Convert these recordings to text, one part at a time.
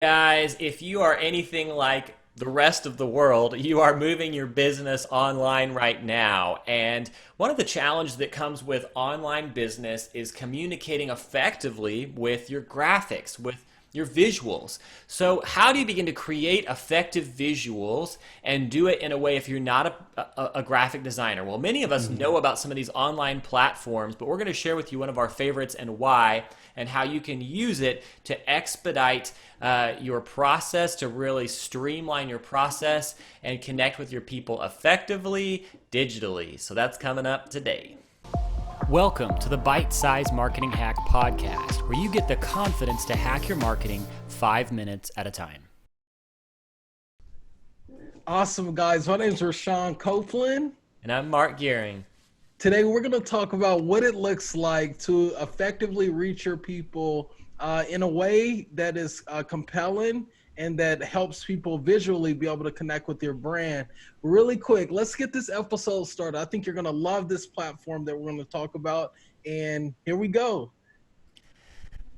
Guys, if you are anything like the rest of the world, you are moving your business online right now. And one of the challenges that comes with online business is communicating effectively with your graphics, with your visuals. So, how do you begin to create effective visuals and do it in a way if you're not a graphic designer? Well, many of us Mhm. know about some of these online platforms, but we're going to share with you one of our favorites and why, and how you can use it to expedite your process, to really streamline your process and connect with your people effectively digitally. So, that's coming up today. Welcome to the Bite Size Marketing Hack Podcast, where you get the confidence to hack your marketing 5 minutes at a time. Awesome, guys. My name is Rashawn Copeland. And I'm Mark Gearing. Today, we're going to talk about what it looks like to effectively reach your people in a way that is compelling and that helps people visually be able to connect with your brand. Really quick, let's get this episode started. I think you're going to love this platform that we're going to talk about. And here we go.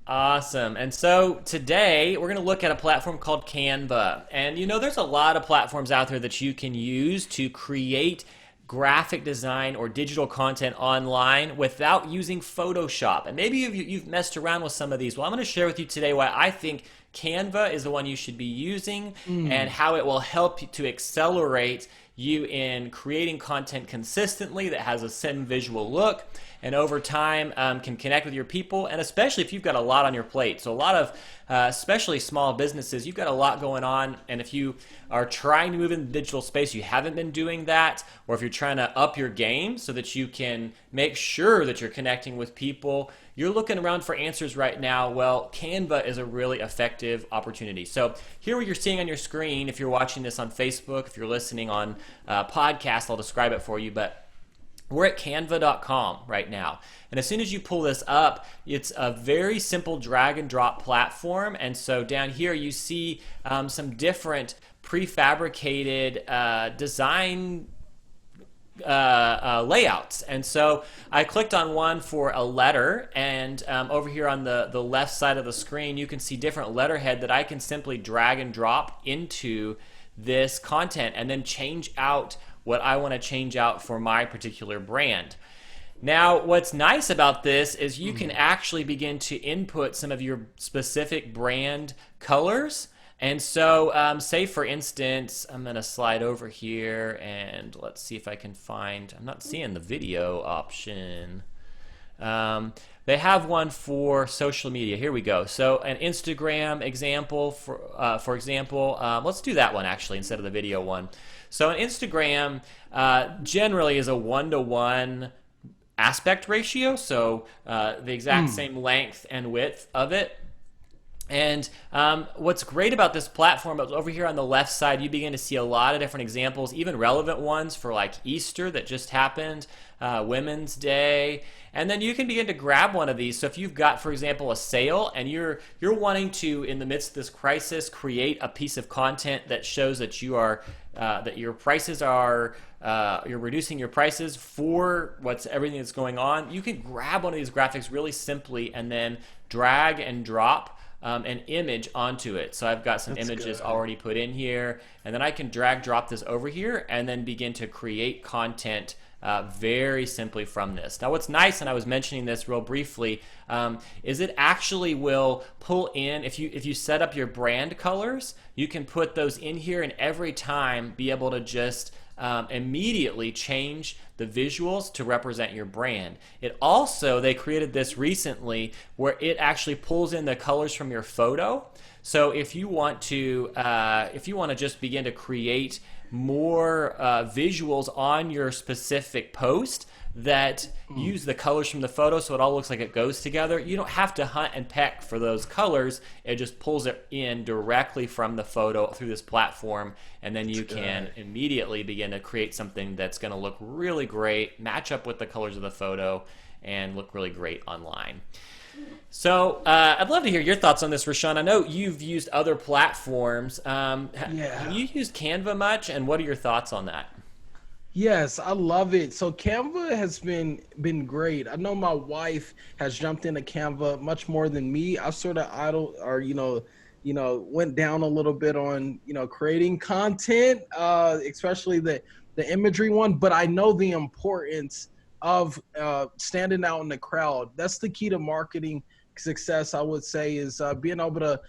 Awesome. And so today we're going to look at a platform called Canva. And there's a lot of platforms out there that you can use to create graphic design or digital content online without using Photoshop. And maybe you've messed around with some of these. Well, I'm going to share with you today why I think Canva is the one you should be using and Mm, how it will help you to accelerate you in creating content consistently that has a sim visual look and over time can connect with your people, and especially if you've got a lot on your plate. So a lot of especially small businesses, you've got a lot going on, and if you are trying to move in the digital space, you haven't been doing that, or if you're trying to up your game so that you can make sure that you're connecting with people, you're looking around for answers right now. Well, Canva is a really effective opportunity. So here what you're seeing on your screen, if you're watching this on Facebook, if you're listening on podcast, I'll describe it for you, but we're at canva.com right now. And as soon as you pull this up, it's a very simple drag and drop platform. And so down here, you see some different prefabricated design layouts. And so I clicked on one for a letter, and over here on the left side of the screen, you can see different letterhead that I can simply drag and drop into this content and then change out what I want to change out for my particular brand. Now, what's nice about this is you can mm. actually begin to input some of your specific brand colors. And so, say for instance, I'm going to slide over here and let's see if I can find, I'm not seeing the video option. They have one for social media. Here we go. So an Instagram example, for example, let's do that one actually instead of the video one. So an Instagram generally is a 1-to-1 aspect ratio, so the exact Mm. same length and width of it. And what's great about this platform, over here on the left side, you begin to see a lot of different examples, even relevant ones for like Easter that just happened, Women's Day, and then you can begin to grab one of these. So if you've got, for example, a sale and you're wanting to, in the midst of this crisis, create a piece of content that shows that you are that your prices are you're reducing your prices for what's everything that's going on, you can grab one of these graphics really simply and then drag and drop an image onto it. So I've got some That's images good. already put in here, and then I can drag drop this over here and then begin to create content very simply from this. Now, what's nice, and I was mentioning this real briefly, is it actually will pull in, if you set up your brand colors, you can put those in here and every time be able to just immediately change the visuals to represent your brand. It also, they created this recently where it actually pulls in the colors from your photo. So if you want to just begin to create more visuals on your specific post that Mm. use the colors from the photo so it all looks like it goes together, you don't have to hunt and peck for those colors. It just pulls it in directly from the photo through this platform, and then That's you can good. immediately begin to create something that's going to look really great, match up with the colors of the photo, and look really great online. So I'd love to hear your thoughts on this, Rashawn. I know you've used other platforms. Have Yeah. you used Canva much, and what are your thoughts on that? Yes, I love it. So Canva has been great. I know my wife has jumped into Canva much more than me. I sort of idle or went down a little bit on, creating content, especially the imagery one. But I know the importance of standing out in the crowd. That's the key to marketing success, I would say, is being able to,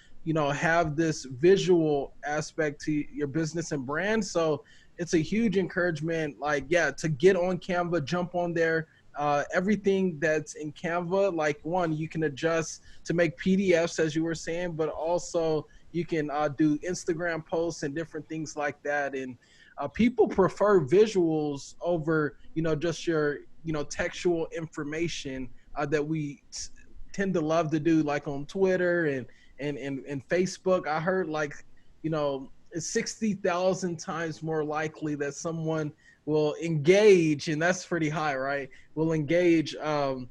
have this visual aspect to your business and brand. So it's a huge encouragement, like, yeah, to get on Canva, jump on there. Everything that's in Canva, like, one, you can adjust to make PDFs, as you were saying, but also you can do Instagram posts and different things like that. And people prefer visuals over, just your, textual information that we tend to love to do, like on Twitter and Facebook. I heard, like, it's 60,000 times more likely that someone will engage, and that's pretty high, right? Will engage, a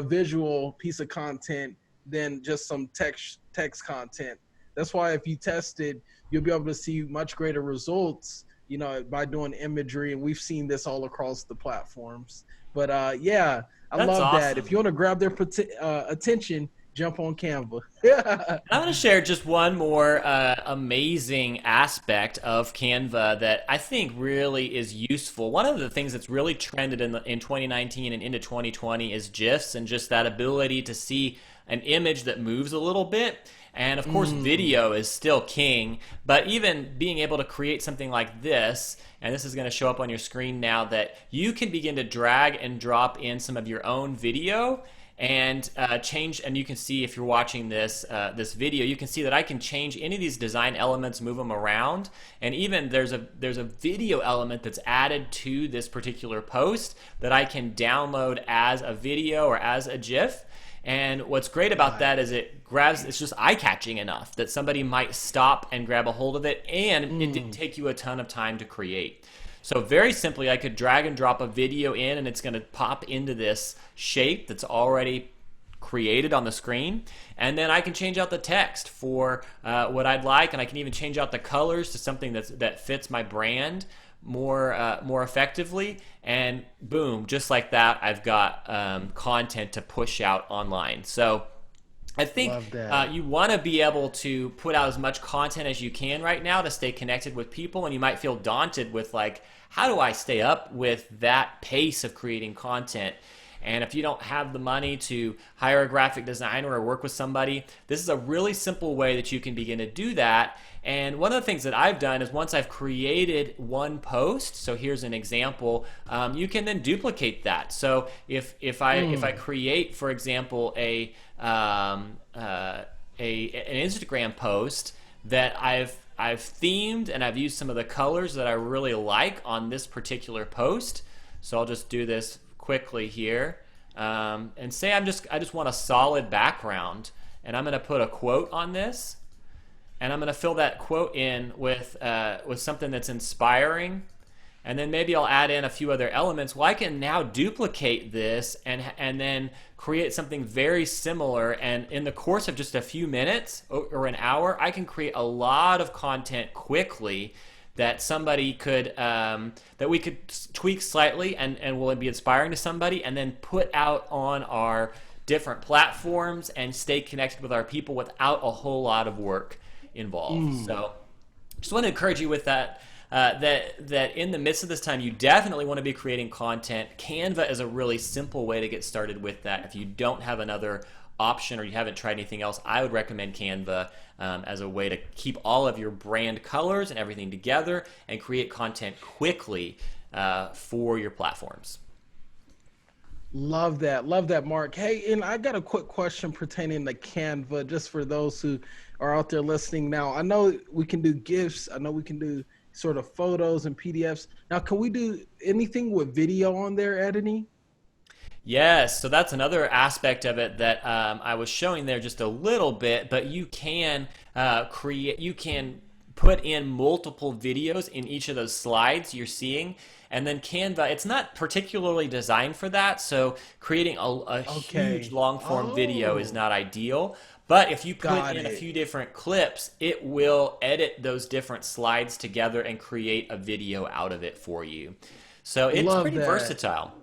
visual piece of content than just some text content. That's why if you test it, you'll be able to see much greater results, by doing imagery, and we've seen this all across the platforms. But yeah, I That's love that. awesome. If you want to grab their attention, jump on Canva. I'm going to share just one more amazing aspect of Canva that I think really is useful. One of the things that's really trended in 2019 and into 2020 is GIFs, and just that ability to see an image that moves a little bit. And of course, video is still king, but even being able to create something like this, and this is going to show up on your screen now, that you can begin to drag and drop in some of your own video and change. And you can see, if you're watching this video, you can see that I can change any of these design elements, move them around, and even there's a video element that's added to this particular post that I can download as a video or as a GIF. And what's great about that is it's just eye-catching enough that somebody might stop and grab a hold of it, and it didn't take you a ton of time to create. So very simply, I could drag and drop a video in, and it's going to pop into this shape that's already created on the screen. And then I can change out the text for what I'd like, and I can even change out the colors to something that fits my brand more effectively. And boom, just like that, I've got content to push out online. So I think you want to be able to put out as much content as you can right now to stay connected with people, and you might feel daunted with, like, how do I stay up with that pace of creating content? And if you don't have the money to hire a graphic designer or work with somebody, this is a really simple way that you can begin to do that. And one of the things that I've done is, once I've created one post, so here's an example, you can then duplicate that. So if I create, for example, an Instagram post that I've themed, and I've used some of the colors that I really like on this particular post. So I'll just do this quickly here, and say I just want a solid background, and I'm going to put a quote on this, and I'm going to fill that quote in with something that's inspiring, and then maybe I'll add in a few other elements. Well, I can now duplicate this and then create something very similar, and in the course of just a few minutes or an hour, I can create a lot of content quickly that somebody could that we could tweak slightly and will be inspiring to somebody, and then put out on our different platforms and stay connected with our people without a whole lot of work involved. So just want to encourage you with that, that in the midst of this time, you definitely want to be creating content. Canva is a really simple way to get started with that. If you don't have another option or you haven't tried anything else, I would recommend Canva as a way to keep all of your brand colors and everything together and create content quickly for your platforms. Love that, Mark. Hey, and I got a quick question pertaining to Canva, just for those who are out there listening now. I know we can do GIFs. I know we can do sort of photos and PDFs. Now, can we do anything with video on there, Edney? Yes, so that's another aspect of it that I was showing there just a little bit, but you can you can put in multiple videos in each of those slides you're seeing. And then Canva, it's not particularly designed for that, so creating a huge long form video is not ideal. But if you put in a few different clips, it will edit those different slides together and create a video out of it for you. So it's pretty versatile.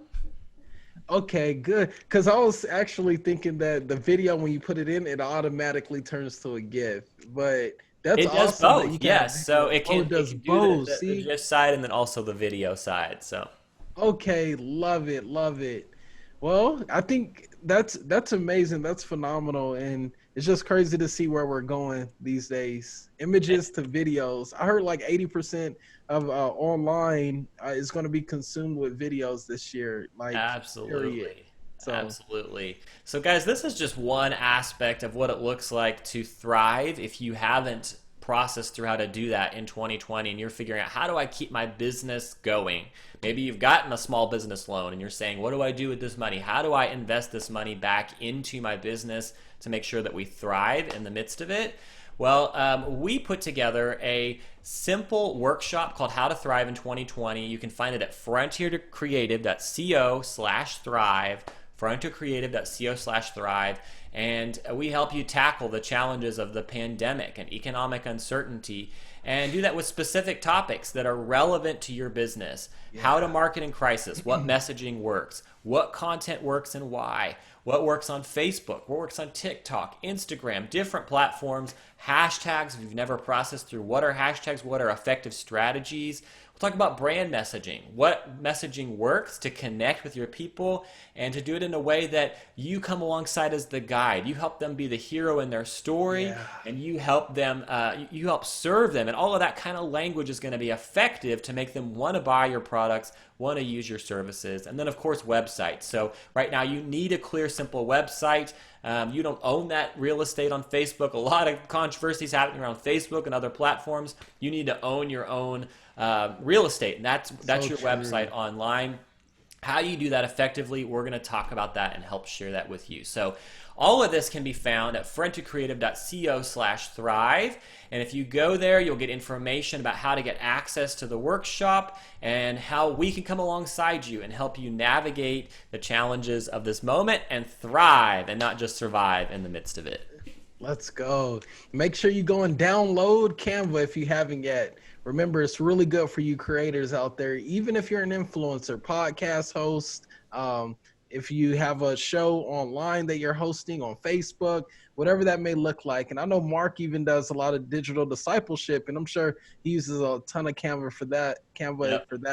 Okay, good. Because I was actually thinking that the video, when you put it in, it automatically turns to a GIF. But that's It does awesome that you both, can have yes. So video. Oh, it it does can do both. the See? GIF side and then also the video side. So Okay, love it, love it. Well, I think that's amazing. That's phenomenal, and it's just crazy to see where we're going these days. Images to videos. I heard like 80% of online is going to be consumed with videos this year. Like, period. absolutely. So, Absolutely. So, guys, this is just one aspect of what it looks like to thrive if you haven't processed through how to do that in 2020 and you're figuring out how do I keep my business going? Maybe you've gotten a small business loan and you're saying, what do I do with this money? How do I invest this money back into my business to make sure that we thrive in the midst of it? Well, we put together a simple workshop called How to Thrive in 2020. You can find it at frontiercreative.co/thrive, frontiercreative.co/thrive, and we help you tackle the challenges of the pandemic and economic uncertainty and do that with specific topics that are relevant to your business. Yeah. How to market in crisis, what messaging works, what content works and why, what works on Facebook, what works on TikTok, Instagram, different platforms, hashtags. If you've never processed through what are hashtags, what are effective strategies. We'll talk about brand messaging, what messaging works to connect with your people and to do it in a way that you come alongside as the guide. You help them be the hero in their story, and you help them, you help serve them. And all of that kind of language is going to be effective to make them want to buy your products, want to use your services. And then, of course, websites. So right now you need a clear, simple website. You don't own that real estate on Facebook. A lot of controversies happening around Facebook and other platforms. You need to own your own real estate, and that's your website online. How do you do that effectively? We're going to talk about that and help share that with you. So all of this can be found at frontiercreative.co/thrive. And if you go there, you'll get information about how to get access to the workshop and how we can come alongside you and help you navigate the challenges of this moment and thrive and not just survive in the midst of it. Let's go. Make sure you go and download Canva if you haven't yet. Remember, it's really good for you creators out there, even if you're an influencer, podcast host, if you have a show online that you're hosting on Facebook, whatever that may look like. And I know Mark even does a lot of digital discipleship, and I'm sure he uses a ton of Canva for that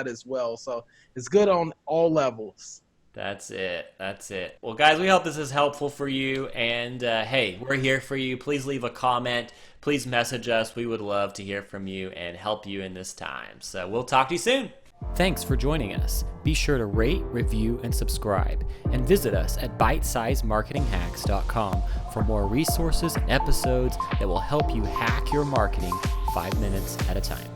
as well. So it's good on all levels. That's it. That's it. Well, guys, we hope this is helpful for you. And hey, we're here for you. Please leave a comment. Please message us. We would love to hear from you and help you in this time. So we'll talk to you soon. Thanks for joining us. Be sure to rate, review, and subscribe. And visit us at bitesizemarketinghacks.com for more resources and episodes that will help you hack your marketing 5 minutes at a time.